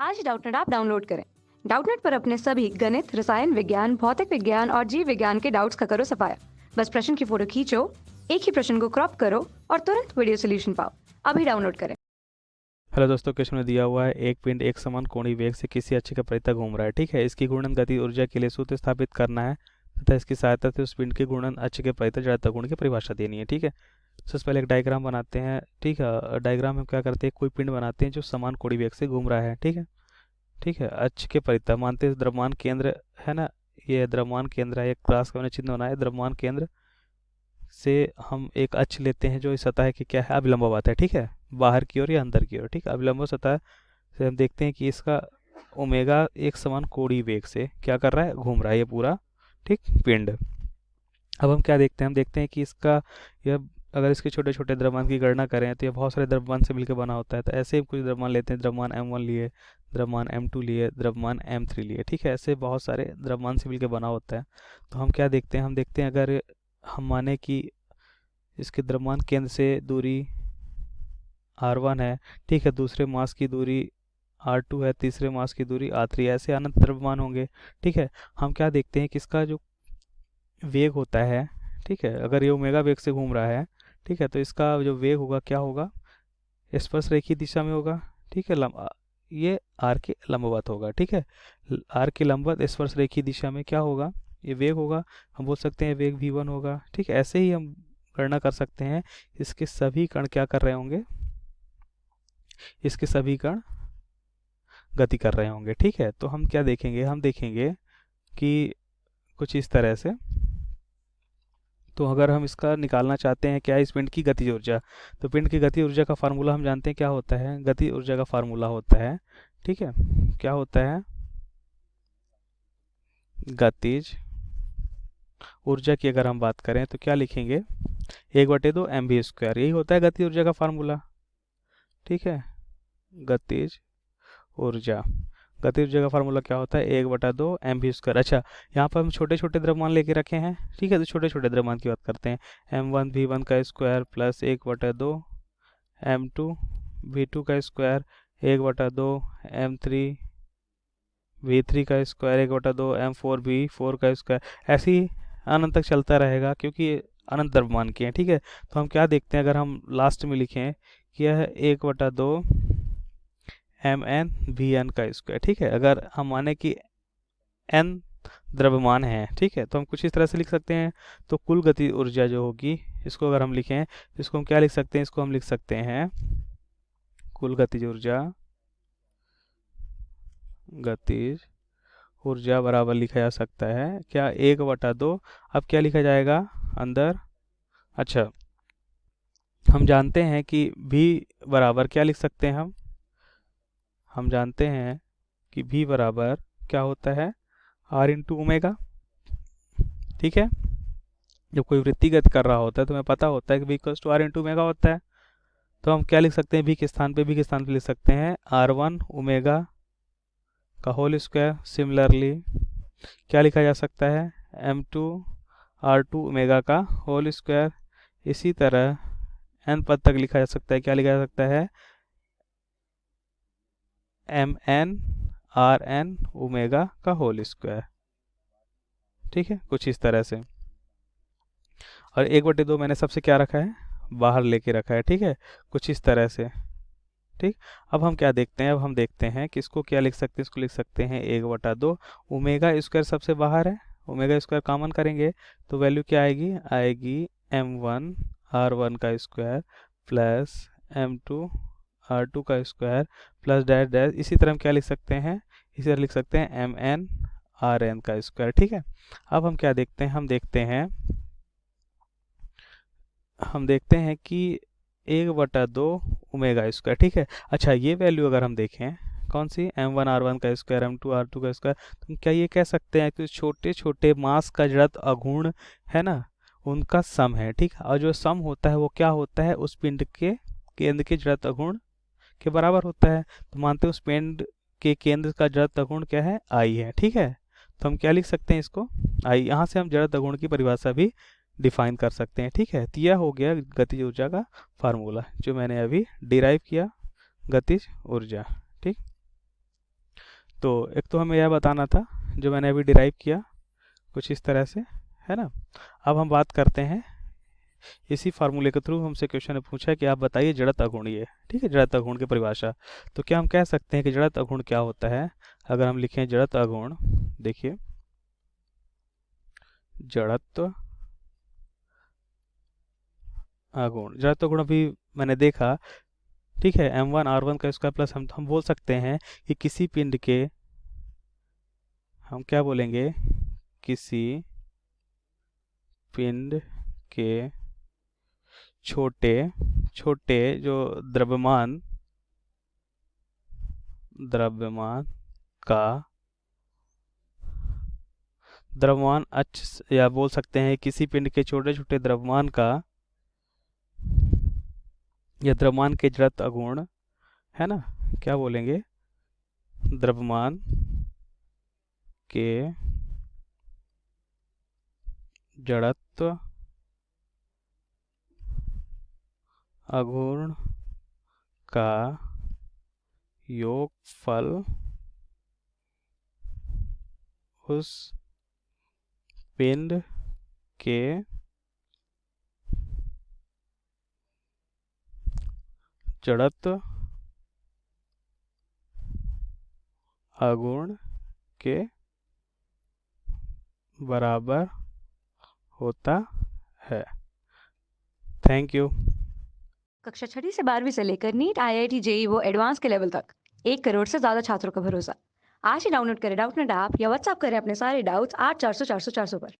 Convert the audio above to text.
आज Doubtnut app download करें। Doubtnut पर अपने सभी गणित, रसायन विज्ञान, भौतिक विज्ञान और जीव विज्ञान के डाउट्स का करो सफाया। बस प्रश्न की फोटो खींचो, एक ही प्रश्न को क्रॉप करो और तुरंत वीडियो सोल्यूशन पाओ। अभी डाउनलोड करें। हेलो दोस्तों, क्वेश्चन में दिया हुआ है एक पिंड एक समान कोणीय वेग से किसी अक्ष के परितः घूम रहा है। ठीक है, इसकी घूर्णन गति ऊर्जा के लिए सूत्र स्थापित करना है तथा इसकी सहायता से उस पिंड के घूर्णन अक्ष के परितः जड़त्व गुण की परिभाषा देनी है। ठीक है, सबसे पहले एक डायग्राम बनाते हैं। ठीक है, डायग्राम में क्या करते हैं, कोई पिंड बनाते हैं जो समान कोणीय वेग से घूम रहा है। ठीक है, ठीक है, अक्ष के परितः मानते हैं द्रव्यमान केंद्र है ना, ये द्रव्यमान केंद्र है, एक क्रॉस का मैंने चिन्ह बनाया है। द्रव्यमान केंद्र से हम एक अक्ष लेते हैं जो इस सतह की क्या है, अभिलंबवत है। ठीक है, बाहर की ओर या अंदर की ओर। ठीक है, अभिलंब सतह से हम देखते हैं कि इसका ओमेगा एक समान कोणीय वेग से क्या कर रहा है, घूम रहा है ये पूरा। ठीक, पिंड। अब हम क्या देखते हैं, हम देखते हैं कि इसका यह अगर इसके छोटे छोटे द्रव्यमान की गणना करें तो ये बहुत सारे द्रव्यमान से मिलकर बना होता है। तो ऐसे ही कुछ द्रव्यमान लेते हैं, द्रव्यमान m1 लिए, द्रव्यमान m2 लिए, द्रव्यमान m3 लिए। ठीक है, ऐसे बहुत सारे द्रव्यमान से मिलकर बना होता है। तो हम क्या देखते हैं, हम देखते हैं अगर हम माने कि इसके द्रव्यमान केंद्र से दूरी r1 है। ठीक है, दूसरे मास की दूरी r2 है, तीसरे मास की दूरी r3 है, ऐसे अनंत द्रव्यमान होंगे। ठीक है, हम क्या देखते हैं कि इसका जो वेग होता है, ठीक है, अगर ये ओमेगा वेग से घूम रहा है, ठीक है, तो इसका जो वेग होगा क्या होगा, स्पर्श रेखीय दिशा में होगा। ठीक है, ये r के लंबवत होगा। ठीक है, r के लंबवत स्पर्श रेखीय दिशा में क्या होगा, ये वेग होगा। हम बोल सकते हैं वेग v1 होगा। ठीक है, ऐसे ही हम गणना कर सकते हैं इसके सभी कण क्या कर रहे होंगे, इसके सभी कण गति कर रहे होंगे। ठीक है, तो हम क्या देखेंगे, हम देखेंगे कि कुछ इस तरह से। तो अगर हम इसका निकालना चाहते हैं क्या, इस पिंड की गतिज ऊर्जा, तो पिंड की गति ऊर्जा का फार्मूला हम जानते हैं क्या होता है, गति ऊर्जा का फार्मूला होता है, ठीक है, क्या होता है, गतिज ऊर्जा की अगर हम बात करें तो क्या लिखेंगे, 1/2 mv², यही होता है गति ऊर्जा का फार्मूला। ठीक है, गतिज ऊर्जा, गति ऊर्जा का फार्मूला क्या होता है, 1/2 mv²। अच्छा, यहाँ पर हम छोटे छोटे द्रव्यमान लेके रखे हैं। ठीक है, तो छोटे छोटे द्रव्यमान की बात करते हैं, m1 v1 का स्क्वायर प्लस 1/2 m2 v2 का स्क्वायर, 1/2 m3 v3 का स्क्वायर, 1/2 m4 v4 का स्क्वायर। ऐसे ही अनंत तक चलता रहेगा क्योंकि ये अनंत द्रव्यमान की है। ठीक है, तो हम क्या देखते हैं, अगर हम लास्ट में लिखें कि यह 1/2 mn vn का स्क्वायर। ठीक है, अगर हम माने कि n द्रव्यमान है, ठीक है, तो हम कुछ इस तरह से लिख सकते हैं। तो कुल गति ऊर्जा जो होगी, इसको अगर हम लिखें, इसको हम क्या लिख सकते हैं, इसको हम लिख सकते हैं कुल गतिज ऊर्जा बराबर लिखा जा सकता है क्या, 1/2। अब क्या लिखा जाएगा अंदर, अच्छा, हम जानते हैं कि v बराबर क्या लिख सकते हैं, हम जानते हैं कि v बराबर क्या होता है, r इंटू ओमेगा। ठीक है, जब कोई वृत्तिगत कर रहा होता है तो हमें पता होता है कि v equals to r into omega होता है। तो हम क्या लिख सकते हैं, v के स्थान पे लिख सकते हैं r1 ओमेगा का होल स्क्वायर। सिमिलरली क्या लिखा जा सकता है, m2 r2 ओमेगा का होल स्क्वायर। इसी तरह n पद तक लिखा जा सकता है, क्या लिखा जा सकता है, mn rn ओमेगा का होल स्क्वायर। ठीक है, कुछ इस तरह से। और 1/2 मैंने सबसे क्या रखा है, बाहर लेके रखा है। ठीक है, कुछ इस तरह से। ठीक, अब हम क्या देखते हैं, अब हम देखते हैं कि इसको क्या लिख सकते हैं, इसको लिख सकते हैं 1/2 ओमेगा स्क्वायर सबसे बाहर है, ओमेगा स्क्वायर कॉमन करेंगे तो वैल्यू क्या आएगी, m1 r1 का स्क्वायर प्लस m2 r2 का स्क्वायर प्लस डैश डैश। इसी तरह हम क्या लिख सकते हैं, इसी तरह लिख सकते हैं mn rn का स्क्वायर। ठीक है, अब हम क्या देखते हैं, हम देखते हैं कि 1/2 ओमेगा स्क्वायर। ठीक है, अच्छा, ये वैल्यू अगर हम देखें, कौन सी, m1 r1 का स्क्वायर, m2 r2 का स्क्वायर, तो क्या ये कह सकते हैं कि छोटे छोटे मास का जड़त्व अघूर्ण है ना, उनका सम है। ठीक, और जो सम होता है वो क्या होता है, उस पिंड के केंद्र के जड़त्व अघूर्ण के बराबर होता है। तो मानते हैं उस पिंड के केंद्र का जड़त्व अघूर्ण क्या है, आई है। ठीक है, तो हम क्या लिख सकते हैं इसको, आई। यहाँ से हम जड़त्व अघूर्ण की परिभाषा भी डिफाइन कर सकते हैं। ठीक है, तो यह हो गया गतिज ऊर्जा का फार्मूला जो मैंने अभी डिराइव किया, गतिज ऊर्जा। ठीक। तो एक तो हमें यह बताना था जो मैंने अभी डिराइव किया कुछ इस तरह से, है ना। अब हम बात करते हैं इसी फार्मूले के थ्रू हमसे क्वेश्चन ने पूछा कि आप बताइए जड़त्व अघूर्ण, ये ठीक है, जड़त्व अघूर्ण की परिभाषा। तो क्या हम कह सकते हैं कि जड़त्व अघूर्ण क्या होता है? अगर हम लिखें जड़त्व अघूर्ण, देखिए जड़त्व अघूर्ण, जड़त्व अघूर्ण अभी मैंने देखा, ठीक है, m1r1 का स्क्वायर प्लस हम बोल सकते हैं कि किसी पिंड के, हम क्या बोलेंगे, किसी पिंड के छोटे छोटे जो द्रव्यमान का द्रव्यमान अक्ष, या बोल सकते हैं किसी पिंड के छोटे छोटे द्रव्यमान का या द्रव्यमान के जड़त्व अघूर्ण, है ना, क्या बोलेंगे, द्रव्यमान के जड़त्व अघूर्ण का योगफल उस पिंड के जड़त्व अघूर्ण के बराबर होता है। Thank you. कक्षा 6वीं से 12वीं से लेकर नीट, IIT, JEE वो एडवांस के लेवल तक 1 करोड़ से ज़्यादा छात्रों का भरोसा। आज ही डाउनलोड करें डाउटनेट ऐप या व्हाट्सएप करें अपने सारे डाउट्स 8400 400 400 पर।